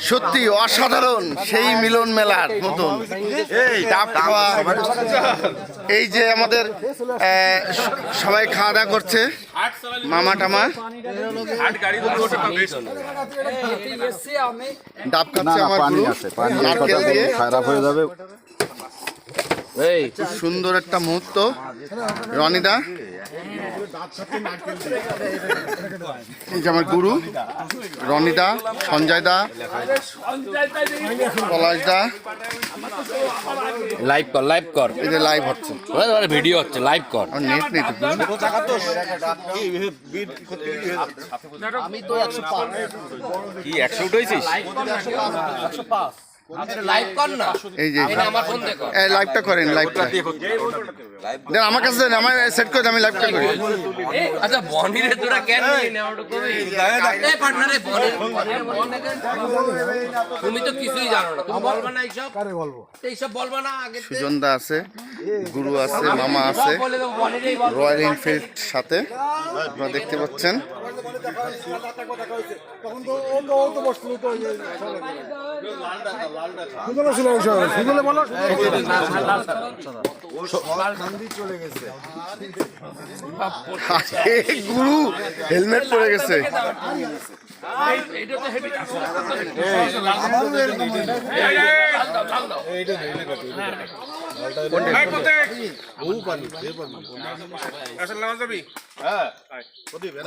সত্যি অসাধারণ, সেই মিলন মেলার মতন ডাব খাওয়া। এই যে আমাদের সবাই খাওয়া দাওয়া করছে, মামা টামা ডাব খাচ্ছে আমার গুরু নারকেল দিয়ে। খারাপ হয়ে যাবে। খুব সুন্দর একটা মুহূর্ত। রনিদা, এই যে আমার গুরু রনিদা, সঞ্জয় দা, পলাশ দা। লাইভ কর এই যে লাইভ হচ্ছে, ভিডিও হচ্ছে, লাইভ কর। নেট নেই তো। কি 100 উঠাইছিস? লাইভ কর না, এই যে আমার ফোন দেখো। এই লাইভটা করেন, লাইভটা দেন আমার কাছে, দেন আমার সেট করে দেন, আমি লাইভটা করি। আচ্ছা বনিরে তোরা কেন নিয়ে নেওয়াটা কবি? এই পার্টনারে তুমি তো কিছুই জানো না, তুমি বলবা না এইসব। কারে বলবো? এইসব বলবা না আগে। সুজনদা আছে, গুরু আছে, মামা আছে, রয়্যাল এনফিল্ড সাথে আপনারা দেখতে পাচ্ছেন। গুরু হেলমেট পরে গেছে।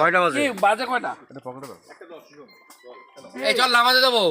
কয়টা বাজে? কয়টা? এই চল নামাজে যাবো।